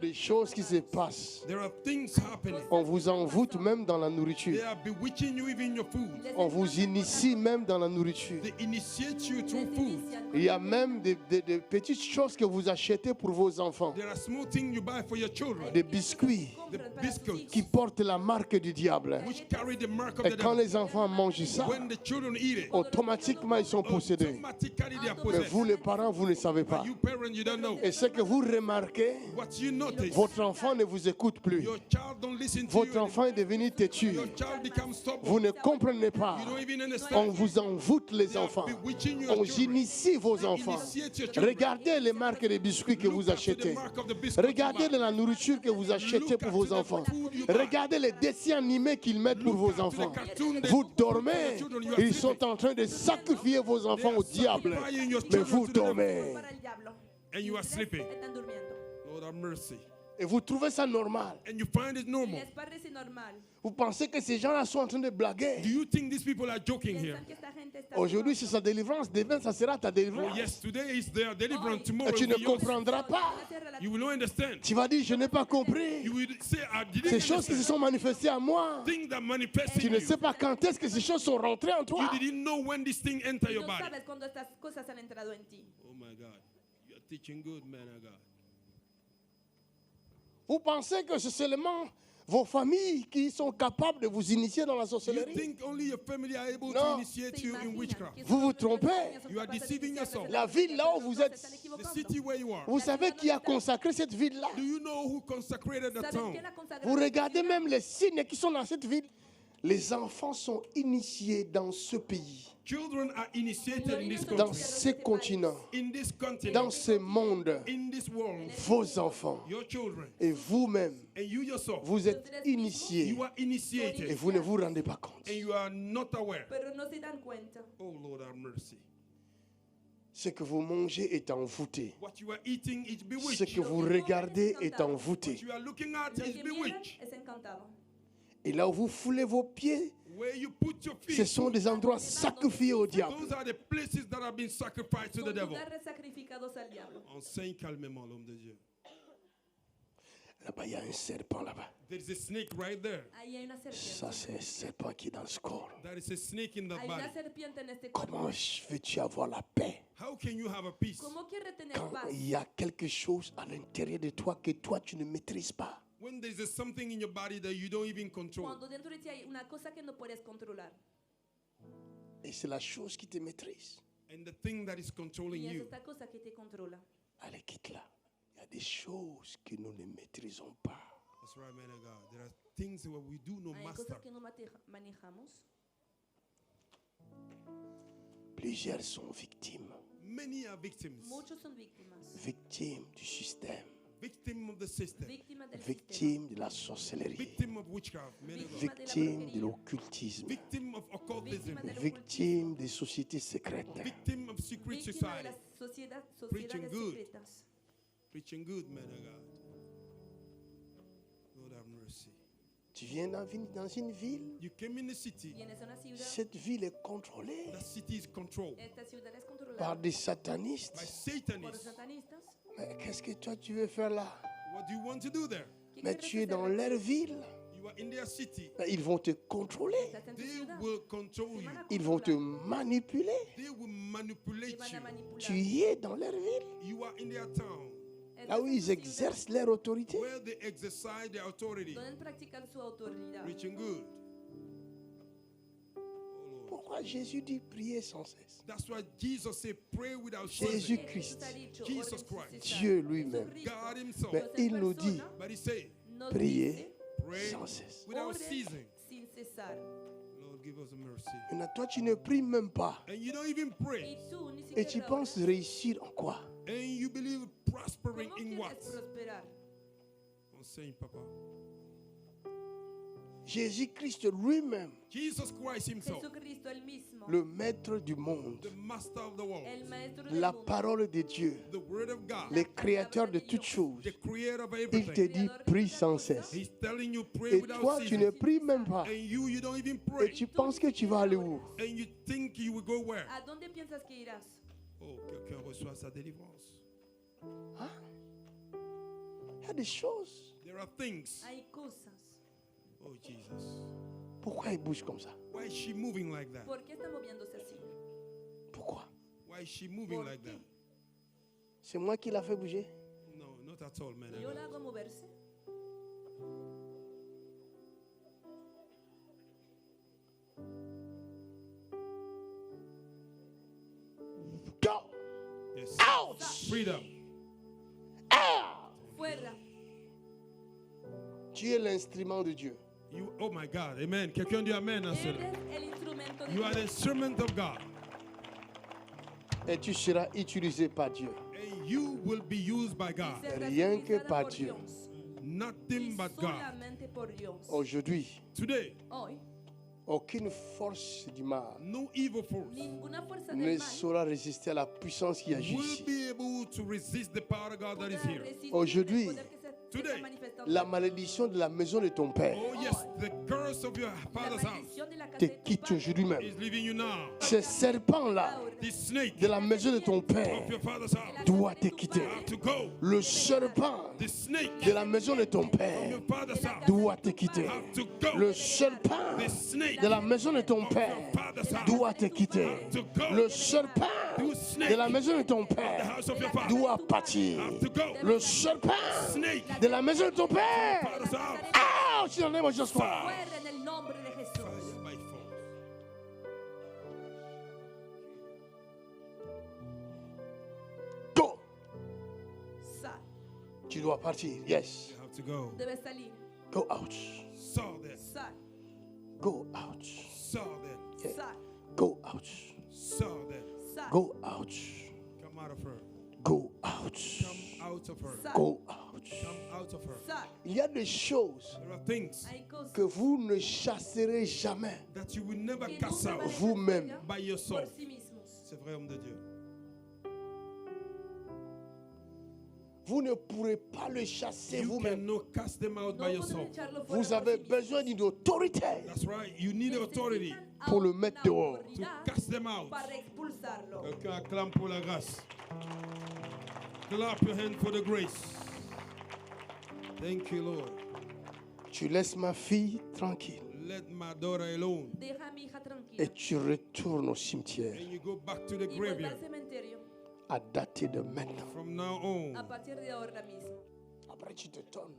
des choses qui se passent. There are things happening. On vous envoûte même dans la They nourriture. are bewitching you even in your food. On vous initie même dans la nourriture. They initiate you through food. Il y a même des petites choses que vous achetez pour vos enfants. There are small things you buy for your children. Des biscuits The biscuits qui portent la marque du diable. which carry the mark of Et the quand devil. les enfants mangent ça, When the children eat it, automatiquement ils sont possédés. automatically they are Mais possessed. vous les parents, vous ne savez pas. You parents, you don't know. Et ce que vous remarquez, What you notice, votre enfant ne vous écoute plus. your child don't listen to Votre you. enfant est devenu têtu. Your child becomes stubborn. Vous ne comprenez pas. You don't even On understand. vous envoûte les They are enfants. bewitching your On children. initie vos enfants. Initiate your children. Regardez les marques des biscuits que vous Look after the achetez. mark of the biscuit Regardez you buy. la nourriture que vous achetez pour vos enfants. Regardez les dessins animés qu'ils mettent pour vos enfants. Vous dormez. Ils sont en train de sacrifier vos enfants au diable. Mais vous dormez. Para el diablo. And you are sleeping. Están durmiendo. Lord have mercy. Et vous trouvez ça normal. And you find it Y normal. les parece normal. Vous pensez que ces gens-là sont en train de Do blaguer. you think these people are joking here? Piensan que esta gente está Aujourd'hui, c'est sa délivrance. Demain, ça sera ta Oh, délivrance. yes, today is their deliverance. Et Tomorrow tu will ne be yours. comprendras pas. You will not understand. Tu vas dire, je n'ai pas compris. You will say, I didn't Ces choses qui se understand. sont manifestées à moi. Things that manifest Tu in ne you. sais pas quand est-ce que ces choses sont rentrées en toi. You didn't know when this thing enter your No body. sabes cuándo estas cosas han entrado en ti. Oh my God. You're teaching good, man of God. Vous pensez que c'est seulement vos familles qui sont capables de vous initier dans la You sorcellerie? think only your family are able No. to initiate Se you in imaginan witchcraft? que Vous vous solo los trompez. niños son You are capaces de deceiving iniciarse yourself. en La ville là où vous êtes, se están The equivocando. city where you are. vous savez qui a consacré cette ville-là? Do you know who consecrated the ¿Saben town? quién ha consagrado Vous esta regardez ciudad? même les signes qui sont dans cette ville. Les enfants sont initiés dans ce pays, Children are initiated in this dans country, ce continent, in this dans continent, ce monde. in this world. Vos enfants Your children et vous-même, and you yourself, vous êtes initiés you are et initiated vous ne vous rendez pas compte. and you are not aware. Pero no se dan cuenta. Oh Lord have mercy. Ce que vous mangez est envoûté. What you are eating is Ce bewitched. que vous regardez est What envoûté. you are looking at Lo is que miran bewitched. es encantado. Et là où vous foulez vos pieds, Where you put your ce feet, sont des endroits sacrifiés au diable. those are the places that have been sacrificed to Son the devil. lugares sacrificados al diablo. Enseigne calmement, l'homme de Dieu. Là-bas, il y a un serpent là-bas. There is a snake right there. Ahí hay una Ça, serpiente. c'est un serpent qui est dans ce corps. That is a snake in the Hay body. una serpiente en este Comment cuerpo. veux-tu avoir la paix How can you have a peace ¿Cómo quiere tener quand paz? il y a quelque chose à l'intérieur de toi que toi, tu ne maîtrises pas? when there is something in your body that you don't even control? Cuando dentro de ti hay una cosa que no puedes controlar. Et c'est la chose qui te maîtrise. And the thing that is controlling Y es you, esta cosa que te controla. Allez, quitte-la. Il y a des choses que nous ne maîtrisons pas. that's right, man of God. There are things that we do not Hay master. cosas que no manejamos. Plusieurs sont victimes. Many are victims. Muchos son víctimas. Victimes du système. Victim of the system. Víctimas del sistema. Victimes de la sorcellerie. Victim of witchcraft. Man of God. Victimes de l'occultisme. Victim of occultism. Víctima del Victimes des sociétés secrètes. Victim of secret Víctima de society. las Preaching sociedades good. secretas. Preaching good, man of God. Lord have mercy. Tu viens dans une ville, You came in the city. Vienes a una ciudad. cette ville est contrôlée That city is controlled Esta ciudad es controlada par des by satanistes. por Satanists. satanistas. Mais qu'est-ce que toi tu veux faire là? What do you want to do there? ¿Qué Mais quieres tu es hacer dans aquí? leur ville. You are in their city. Mais ils vont te contrôler. Estás en tu They ciudad. will control Te you. van a Ils vont te controlar. manipuler. They will Te manipulate van a you. manipular. Tu y es dans leur ville. You are in their town Là où Estás en ils tu ciudad exercent leur autorité. where they exercise their authority. donde practican su autoridad. Preaching good. Oh Lord. Pourquoi Jésus dit prier sans cesse? That's why Jesus said, pray without Jésus ceasing. Christ, Jesús ha dicho, Jesus oren sin Christ. cesar. Dieu lui-même, Jesucristo God Himself. Mais no es il en nous dit, persona, But He said, nos priez dice, pray sans cesse. without oren ceasing. sin cesar. Lord, give us mercy. Maintenant, toi, tu ne pries même pas. And you don't even Y pray. tú ni Et tu siquiera penses oras. réussir en quoi? And you believe prospering ¿Cómo in quieres what? prosperar? Enseigne, Papa. Jésus-Christ lui-même, Jesus Christ Himself, Jesucristo el mismo, le maître du monde, the master of the world, el maestro del la mundo, parole de Dieu, the Word of God, le créateur de toutes choses, the creator of il te everything. dit prie sans cesse. He's telling you pray Et without toi, tu ceasing. ne pries même pas. And you don't even Et pray. tu penses que tu vas aller où? And you think you will go where? ¿A dónde piensas que irás? Oh, quelqu'un reçoit sa délivrance. Il y a des choses. There are things. Hay cosas. Oh, Jesus. Pourquoi il bouge comme ça? Why is she moving like that? ¿Por qué está moviéndose así? Pourquoi? Why is she moving ¿Por like qué? that? C'est moi qui l'a fait bouger. No, not at all, man. Yo la hago moverse. Go! Yes. Out! Freedom. Out! Fuera. Tu es l'instrument de Dieu. You, oh my God. Amen. Quelqu'un dit Amen à cela. Eres el instrumento de You are the Dios. instrument of God. Et tu seras utilisé par Dieu. And you will be used by God. Serás Rien que utilizada par por Dieu. Dios. Nothing Y but God. solamente por Dios. Aujourd'hui, Today, Hoy, aucune force du mal no evil force ninguna fuerza ne del mal saura résister à la puissance qui agit will ici. be able to resist the power of God that is podrá here. resistir Aujourd'hui, el poder que se today, está manifestando. La malédiction de la maison de ton père Oh yes, the curse of your La father's house maldición de la casa te de tu quitte padre aujourd'hui même. is leaving you now. Ces serpents-là ahora. The snake de la maison de ton père of your father's house doit te quitter. have to go. Le serpent The snake de la maison de ton of père your father's house doit te quitter. have to go. Le serpent The snake de la maison de ton of père your father's house doit te quitter. have to go. Le serpent de la maison de ton The père house of your father doit partir. have to go. Le serpent Snake de la maison de ton père. father's house Ouch! In the name of Jesus Christ. Fuera en el nombre de Jesús. by force. Go. Sal. Tu dois partir. Yes. You have to go. Debes salir. Go out. Saw that. Sal. Go out. Saw that. Yeah. Sal. Go out. Saw that. Sal. Go out. Come out of her. Go out. Come out of her. Sal. Go out. Come out of her. Sal. Il y a des choses There are things Hay cosas que vous ne chasserez jamais that you will never que cast nunca out vous-même. by yourself. por sí mismos. C'est vrai, homme de Dieu. Vous ne pourrez pas le chasser You vous-même. cannot cast them out No by podrán yourself. echarlo fuera Vous por avez sí mismos. besoin d'une autorité That's right. You need authority Necesitan pour le una mettre dehors. to autoridad cast them out. para expulsarlo. Quelqu'un acclame pour la grâce. Clap your hand for the grace. Thank you, Lord. Tu laisses ma fille tranquille Let my daughter alone. Deja a mi hija tranquila. et tu retournes au cimetière And you go back to the Y vuelve al graveyard. cementerio à dater de maintenant. From now on, a partir de ahora mismo. Après, tu te tournes.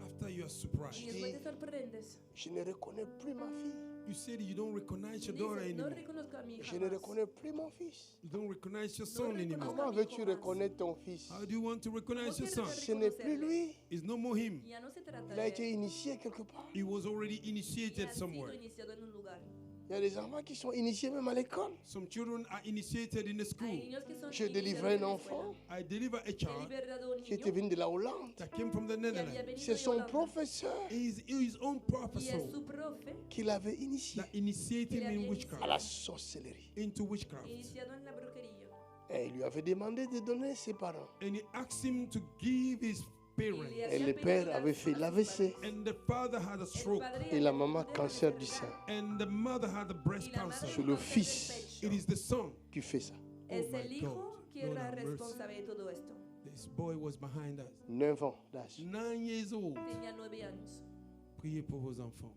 after you are Y surprised, después te sorprendes. Je ne reconnais plus ma fille. you said you don't recognize your daughter Dices, no anymore. reconozco a mi hija Je ne más. reconnais plus mon fils. You don't recognize your son anymore. Comment veux-tu reconnaître ton fils? How do you want to recognize your son? Ce n'est plus lui. It's no more him. Ya no se trata Il a de été él. initié quelque part. He was already Y initiated ha sido somewhere. iniciado en un lugar. Il y a des enfants qui sont initiés même à l'école. Some children are initiated in the Hay school. niños que son J'ai iniciados délivré en un la enfant I deliver a escuela. He child liberado un qui était niño venu de la Hollande. that came from the que había Netherlands. venido C'est de son Holanda. professeur He is his own Y professor es su profe qui l'avait initié that initiated him in à la witchcraft, sorcellerie. into witchcraft. iniciado en la brujería. Et il lui avait demandé de donner ses parents. And he asked him to give his Y parents. le Et había le pedido père dar avait a fait sus l'AVC. padres. And the father had a El stroke. padre Et la había maman tenido cancer una du sein. enfermedad. And the mother had a breast Y la madre cancer. C'est un le cáncer del fils. pecho. It is the son. Qui fait ça? Es Oh my el hijo God. que Lord era have mercy. responsable de todo esto. This boy was behind us. 9 ans d'âge. 9 years old. Tenía 9 años. Priez pour vos enfants.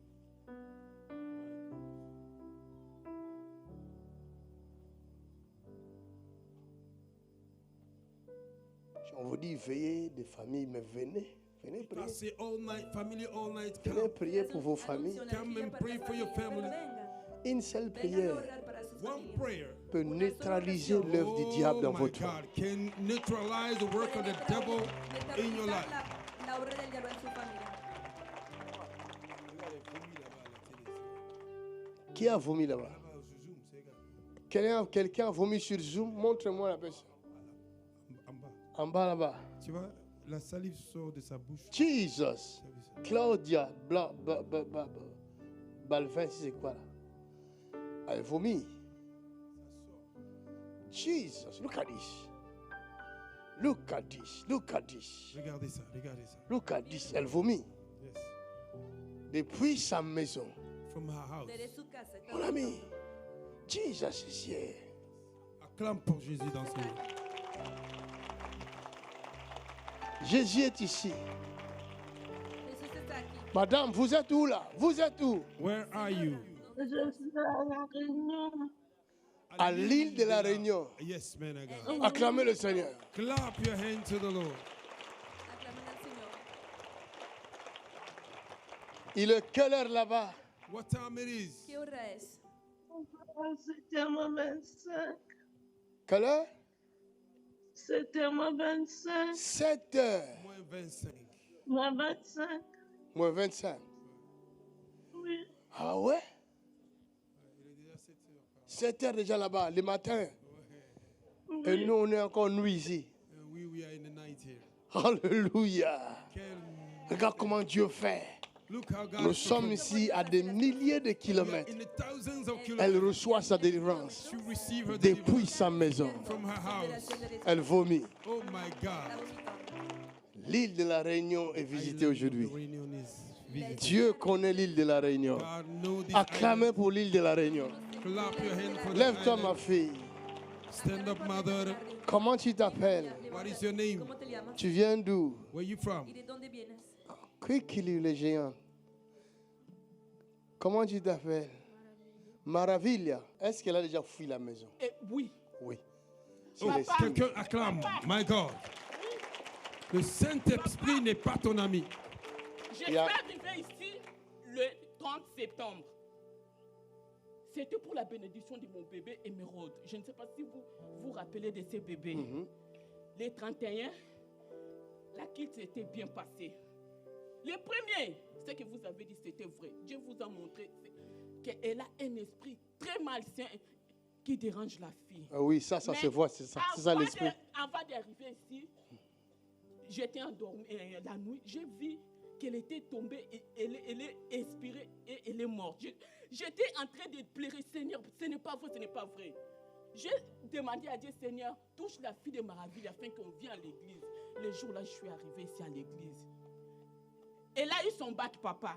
Si on vous dit veillez des familles, mais venez. Venez prier. Passez all night, family all night. Venez Come. prier pour vos familles. Anuncio Come energía and para pray las for your familias, pero family. vengan. Une seule Vengan a prière orar para sus One familias. prayer. peut neutraliser l'œuvre du diable dans Oh my votre vie. God, can neutralize the work of the devil in your life. La obra del diablo en su familia. Qui a vomi là-bas? Quelqu'un a vomi sur Zoom? Montre-moi la personne. En bas. En bas là-bas. Tu vois, la salive sort de sa bouche. Jesus. Claudia Balvin, c'est quoi là? Elle vomit. Jesus. Look at this. Look at this. Look at this. Regardez ça, regardez ça. Look at this. Elle vomit. Yes. Depuis sa maison. From her house. Desde su casa. Mon ami. Jesus is here. Acclame pour Jésus dans ce lieu. Jésus est ici. Jesús está aquí. Madame, vous êtes où là? Vous êtes où? Where are you? Je suis à la Réunion. À l'île de la Réunion. Yes, man of God. Acclamez le Seigneur. Clap your hand to the Lord. Aclamen al Señor. Il est quelle heure là-bas? What time it is? ¿Qué hora es? C'était ma 25. Quelle heure? C'était ma 25. 7 heures. Moins 25. Ma 25. Moins 25. Oui. Ah ouais? Il est déjà 7 heures. 7 heures déjà là-bas, le matin. Oui. Et nous, on est encore nuit ici. And we are in the night here. Alléluia. Quel- Regarde comment Dieu fait. Look how God Nous is sommes perfect. ici à des milliers de We are kilomètres. in the thousands of Elle kilometers. reçoit sa délivrance She receive her depuis deliverance sa maison. from her house. Liberación del Espíritu. Elle vomit. Oh my Está God. vomitando. L'île de la Réunion est visitée aujourd'hui. The Réunion is visited. Dieu connaît l'île de la Réunion. God know this Acclamez island. pour l'île de la Réunion. Clap your hand for the Lève-toi, island. ma fille. Stand up, mother. Comment tu t'appelles? What is your name? ¿Cómo te llamas? Tu viens d'où? Where you from? ¿Y de dónde vienes? Qui qu'il est le géant? Comment tu t'appelles? Maravilla. Est-ce qu'elle a déjà fui la maison? Oui. Oui. Oh, quelqu'un acclame. My God. Le Saint-Esprit n'est pas ton ami. Je Il suis y a- arrivé ici le 30 septembre. C'était pour la bénédiction de mon bébé Émeraude. Je ne sais pas si vous vous rappelez de ce bébé. Les 31, la quitte s'était bien passée. Le premier, ce que vous avez dit, c'était vrai. Dieu vous a montré qu'elle a un esprit très malsain qui dérange la fille. Ah oui, ça Mais se voit, c'est ça l'esprit. Avant d'arriver ici, j'étais endormie la nuit. J'ai vu qu'elle était tombée, et elle est expirée et elle est morte. J'étais en train de pleurer, Seigneur, ce n'est pas vrai, ce n'est pas vrai. J'ai demandé à Dieu, Seigneur, touche la fille de Maraville afin qu'on vienne à l'église. Le jour-là, je suis arrivée ici à l'église. Elle a eu son bac, papa.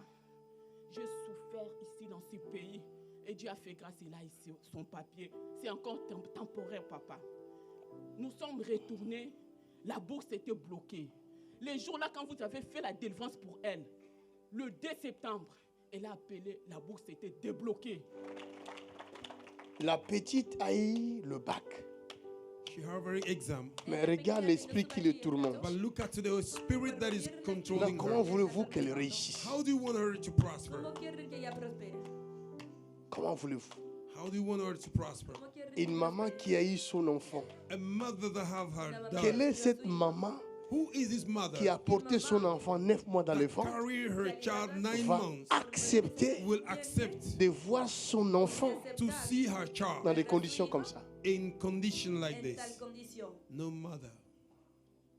J'ai souffert ici dans ce pays. Et Dieu a fait grâce, il a ici son papier. C'est encore temporaire, papa. Nous sommes retournés. La bourse était bloquée. Les jours-là, quand vous avez fait la délivrance pour elle, le 2 septembre, elle a appelé, la bourse était débloquée. La petite a eu le bac. She having exam. Mais regarde l'esprit qui le tourmente. But look at the spirit that is Donc, controlling comment her. voulez-vous qu'elle réussisse? How do you want her to prosper? ¿Cómo quieren que ella prospere? Comment voulez-vous? How do you want her to prosper? ¿Cómo quieren Une maman qui a eu son enfant. A mother that have her Quelle daughter. est cette maman Who is this mother qui a porté son enfant 9 mois dans le that ventre? carry her child 9 Va months accepter will accept de voir son enfant to see her dans child des conditions comme ça? in condition like en this? tal condición? No mother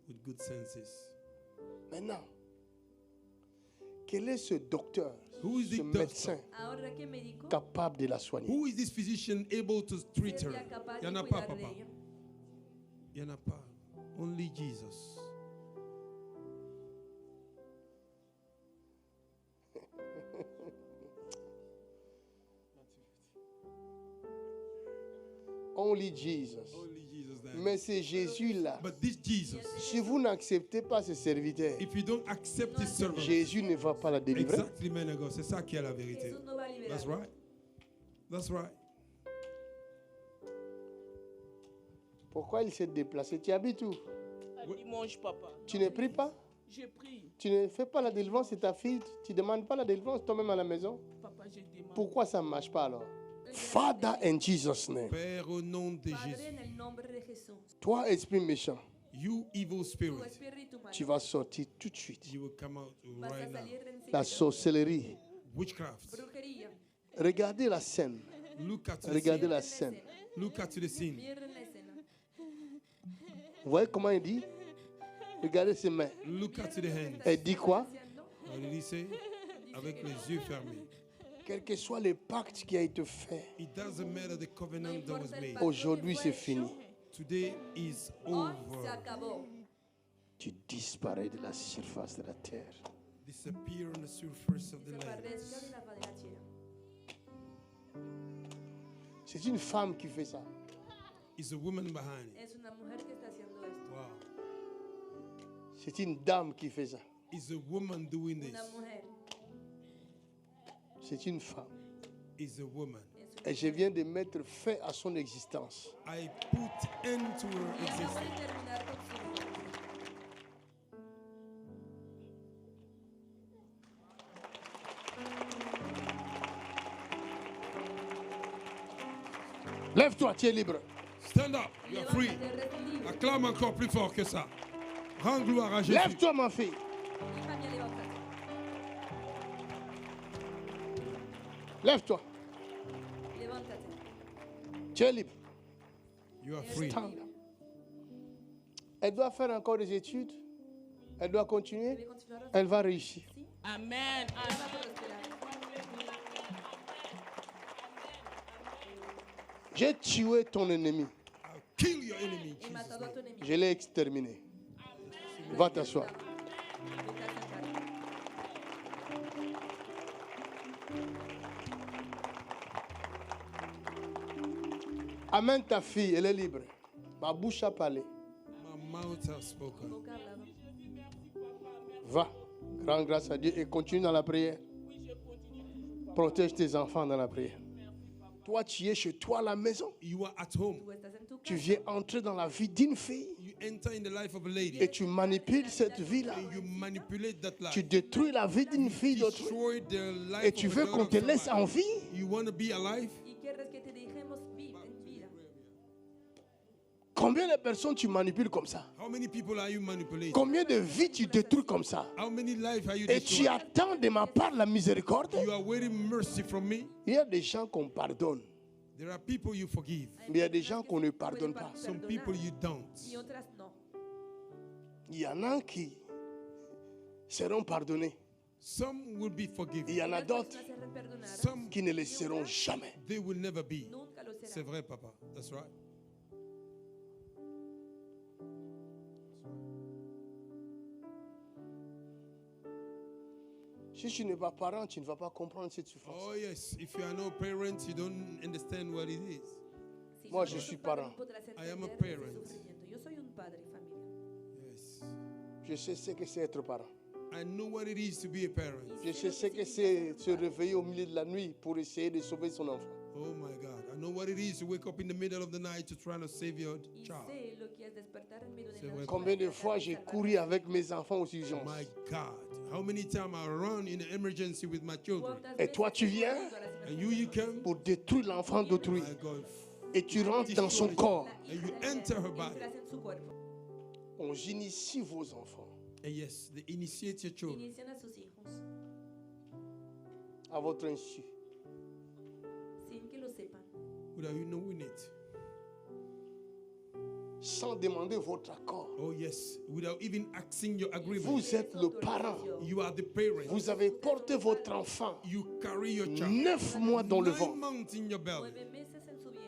with good senses. Maintenant, quel est ce docteur, Who is ce the médecin doctor? Ahora que médico capable de la soigner? Who is this physician able to treat her? sería capaz Il de n'y en a pas, cuidar de papa. ella. Il n'y en a pas. Only Jesus. Only Jesus. Only Jesus then. Mais c'est Jésus-là. But this Jesus, Si vous n'acceptez pas ce serviteur, if you don't accept his servant, Jésus ne va pas la délivrer. exactly, man of God, c'est ça qui est la vérité. Jesús no va a liberar. That's right. That's right. Pourquoi il s'est déplacé? Tu habites où? À dimanche, papa. Tu ne pries pas? J'ai prié. Tu ne fais pas la délivrance, c'est ta fille. Tu ne demandes pas la délivrance toi-même à la maison. Papa, j'ai demandé. Pourquoi ça ne marche pas alors? Father, in Jesus' name. Père, au nom de Padre, Jésus, en el nombre de Jesús. Toi, esprit méchant, you evil Tu spirit, espíritu tu malo vas sortir tout de suite. you will come out vas a right now. salir La enseguida. sorcellerie. Witchcraft. Brujería. Regardez la scène. Look at the Regardez scene. la scène. Look at the scene. Miren la escena. Vous voyez comment il dit? Regardez ses mains. Look at the hands. Elle dit quoi? Diciendo, What did he say? Avec les yeux fermés. Quel que soit le pacte qui a été fait, It doesn't matter the covenant that was made. aujourd'hui c'est fini. Today is Hoy se over. acabó. Tu disparais de la surface de la terre. Disappear on the surface of the land. Desaparezca de la faz de la tierra. C'est une femme qui fait ça. It's a woman behind it. Es una mujer que está haciendo esto. Wow. C'est une dame qui fait ça. It's a woman doing Una this. mujer C'est une femme. It's a woman. en su Et je viens de mettre fin à son existence. I put end to her Y acabo existence. de terminar con su vida. Lève-toi, tu es libre. Stand up. You are free. Levántate, eres libre. Acclame encore plus fort que ça. Rends gloire à Jésus. Lève-toi, ma fille. Hija mía, levántate. Lève-toi. Levántate. Tu es libre. You are Eres free. libre. Elle doit faire encore des études. Elle doit continuer. Debe continuar así. Elle va réussir. Amen. Ella va a prosperar. J'ai tué ton ennemi. I'll kill your enemy. He Jesus' matado a name. tu enemigo. Je l'ai exterminé. Va t'asseoir. Vete a sentar. Amène ta fille, elle est libre. Ma bouche a parlé. My mouth has spoken. Boca hablado. Va. Rends grâce à Dieu et continue dans la prière. Protège tes enfants dans la prière. Toi, tu es chez toi à la maison. You are at home. Tú estás en tu Tu casa. viens entrer dans la vie d'une fille You enter in the life of a lady. et tu manipules cette vie-là. And you manipulate that life. Tu détruis la vie d'une fille d'autrui. Destroy the life Et tu of a veux daughter qu'on of te laisse somebody. en vie. You want to be alive? Y quieres que te dejemos en vida. Combien de personnes tu manipules comme ça? How many people are you manipulating? Combien de vies tu détruis comme ça? How many lives are you Et tu destroying? attends de ma part la miséricorde? You are waiting mercy from me. Il y a des gens qu'on pardonne, There are people you forgive. mais il y a des gens qu'on ne pardonne pas. Some people you don't. Y otras no. Il y en a qui seront pardonnés. Some will be Il y forgiven. en a Otras d'autres personas serán perdonadas. Some qui ne le seront jamais. they will never be. Nunca lo serán. C'est vrai, Papa. That's right. Si tu n'es pas parent, tu ne vas pas comprendre cette souffrance. Oh yes. If you are no parents, you don't understand what it is. Si Moi, no je sos suis padre, parent. no podrás I am a entender ese parent. sufrimiento. Yo soy un padre y familia. Yes. Je sais ce que c'est être parent. I know what it is to be a parent. Je sais ce que c'est se réveiller au milieu de la nuit pour essayer de sauver son enfant. Oh my God. I know what it is to wake up in the middle of the night to try to save your Y child. sé lo que es despertar en medio de C'est la vrai. noche Combien de para fois tratar j'ai salvar couru avec mes enfants aux urgences. My God. How many times I run in an emergency with my children? ¿Cuántas Et toi, veces tu he viens? corrido a las And you come. Pour détruire l'enfant d'autrui. My God. Et tu rentres dans son corps. La And you hija de enter her él, body. entras en su cuerpo. On initie vos enfants And yes, they initiate your children Inician a sus hijos à votre insu. sin que lo sepan, without you knowing it. Sans demander votre accord. Oh yes, without even asking your agreement. Vous êtes le parent. You are the parent. Vous avez porté votre enfant You carry your child. 9 mois dans le 9 ventre. months in your belly. 9 meses en su vientre.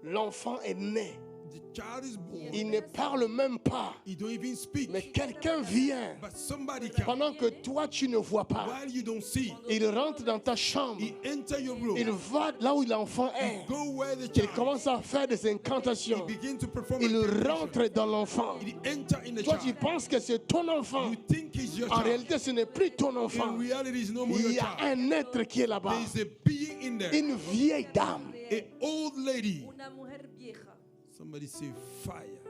L'enfant est né. The child is born. Il ne parle même pas. He don't even speak. Mais quelqu'un vient. But somebody can. Pendant que toi, tu ne vois pas. While you don't see, Il rentre dans ta chambre. he enter your room. Il va là où l'enfant est. Go where the Il child. commence à faire des He incantations. begin to perform. Il incantation. rentre dans l'enfant. He enter in the Toi, tu child. penses que c'est ton enfant. You think he's your En child. réalité, ce n'est plus ton enfant. In reality, it's no more Il your y a child. un être qui est là-bas. There is a being in there. Une vieille dame. An old lady. Una mujer vieja. Somebody say fire.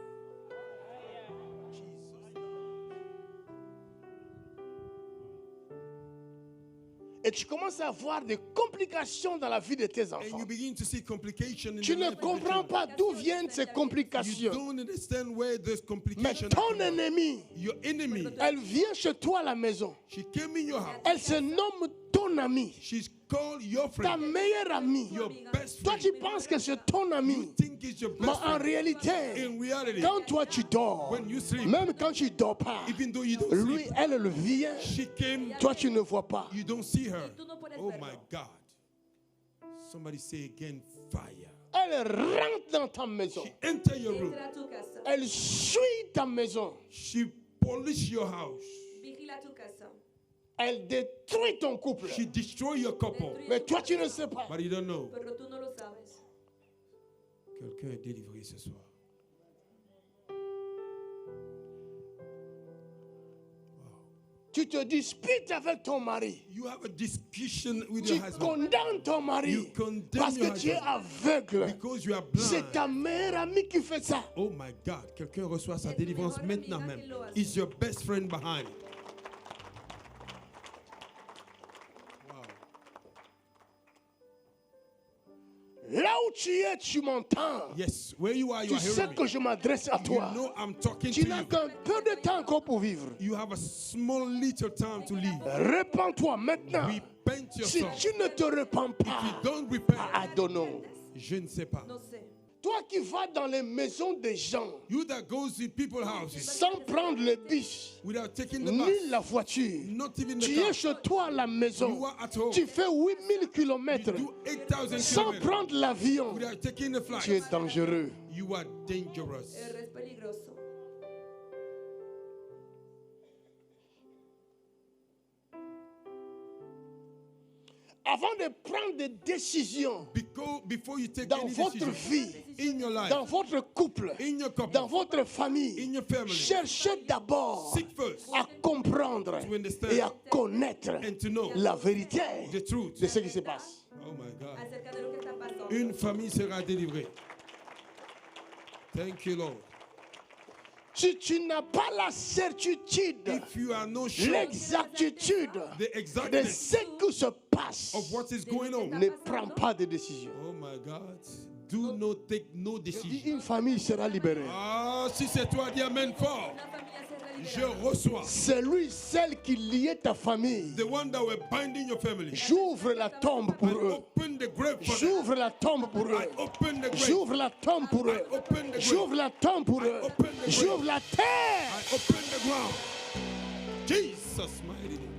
Et tu commences à avoir des complications dans la vie de tes And enfants. you begin to see complication in Tu the ne life of the comprends children. pas d'où viennent ces You complications. don't understand where those Mais complications ton are coming. ennemi, Your enemy, elle vient chez toi à la maison. she came in your house. Elle se nomme ton ami, She's called your ta friend, meilleure amie. your best Toi, friend. tu penses que c'est ton ami. You think it's your Mais best en friend. réalité, In reality, quand toi tu dors, when you sleep, même quand tu dors pas, even though you don't lui, sleep, elle le vient. she came, Toi, tu ne vois pas. you don't see her. Tú no puedes Oh verlo. my God. Somebody say again, fire. Elle rentre dans ta maison. She enter your room. Entra a tu casa. Elle suit ta maison. She polish your house. Vigila tu casa. Elle détruit ton couple. She destroy your couple. Mais toi, tu ne sais pas. But you don't know. Pero tú no lo sabes. Quelqu'un est délivré ce soir. Tu te disputes avec ton mari. You have a discussion with Tu your husband condamnes ton mari You condemn parce your que tu es husband aveugle. because you are C'est blind. ta meilleure amie qui fait ça. Oh my God, quelqu'un reçoit sa C'est délivrance le meilleur maintenant ami même. qui l'a. Is your best friend behind? Wow. Là où tu es, tu m'entends. Yes, where you are Tu sais hearing que me. je m'adresse à You toi. know I'm talking Tu to n'as you. qu'un peu de temps encore pour vivre. You have a small little time to live. Répands-toi maintenant. Repent Si yourself. tu ne te repens If pas, you don't repent, I don't know. je ne sais pas. No sé. Toi qui vas dans les maisons des gens You that goes in people's houses sans prendre le bus, without taking the ni bus, la voiture, not even tu the es car, chez toi à la maison, you are at home, tu fais 8000 you kilomètres do 8,000 sans kilometers prendre l'avion, without taking the tu es flight, dangereux. you are dangerous. Eres peligroso. Avant de prendre des décisions Before you take dans any votre decision vie, in your life, dans votre couple, in your couple, dans votre in famille, your family, cherchez d'abord seek first à comprendre to understand et à connaître and to know la vérité the truth. de ce qui se passe. Oh my God. Acerca de lo que está pasando. Une famille sera délivrée. Thank you, Lord. Si tu n'as pas la certitude, If you are not sure l'exactitude the de exactness ce qui se passe, of what is going on, ne prends pas de décision. oh my God, do not take no decision. Une famille sera libérée. Ah, si c'est toi, dis Amen fort. Una familia será Je liberada. reçois. Celle qui liait ta famille, The one that were binding your family. j'ouvre la tombe I pour eux. open the grave for them. J'ouvre la tombe pour eux. I open the grave. J'ouvre la tombe pour eux. I open the grave. J'ouvre la tombe pour eux. open the grave. J'ouvre la terre. I open the ground. Jesus mighty name.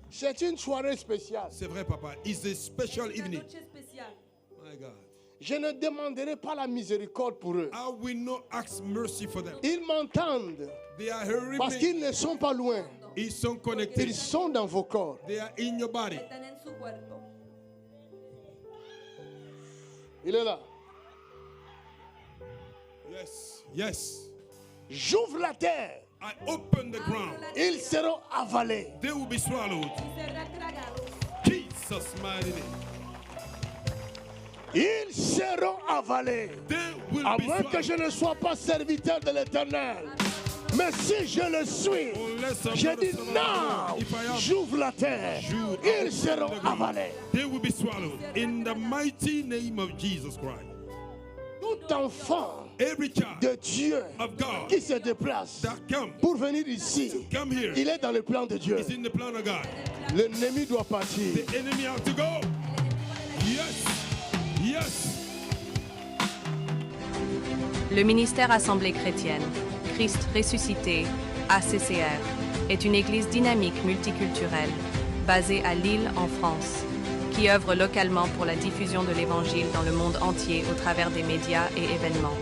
C'est une soirée spéciale. C'est vrai, papa. It's a special Una evening. noche especial. My God. Je ne demanderai pas la miséricorde pour eux. I will not ask mercy for them. Ils m'entendent They are hearing parce me. qu'ils ne sont pas loin. Ils sont connected. Ils sont dans vos corps. They are in your body. Están en su cuerpo. Il est là. Yes. Yes. J'ouvre la terre. I open the ground. Ils seront avalés. They will be swallowed. Y serán tragados. Jesus mighty name. Ils seront avalés. They will À be moins que je swallowed. ne sois pas serviteur de l'Éternel. Mais si je le suis, Unless I'm je not a dis son of non, God. If I am, j'ouvre la terre. you Ils open seront the ground. avalés. They will be swallowed in the mighty name of Jesus Christ. Tout enfant Every child de Dieu of God qui se déplace that come pour venir ici, come here il est dans le plan de Dieu. is in the plan of God. L'ennemi doit partir. The enemy has to go. Yes. Yes. Le ministère Assemblée chrétienne, Christ ressuscité, ACCR, est une église dynamique multiculturelle, basée à Lille en France, qui œuvre localement pour la diffusion de l'Évangile dans le monde entier au travers des médias et événements.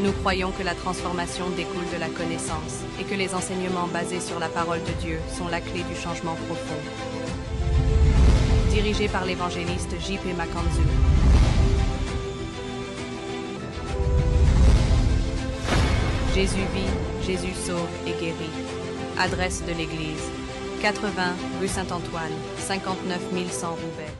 Nous croyons que la transformation découle de la connaissance et que les enseignements basés sur la parole de Dieu sont la clé du changement profond. Dirigé par l'évangéliste J.P. Makanzu. Jésus vit, Jésus sauve et guérit. Adresse de l'église 80 rue Saint-Antoine, 59 100 Roubaix.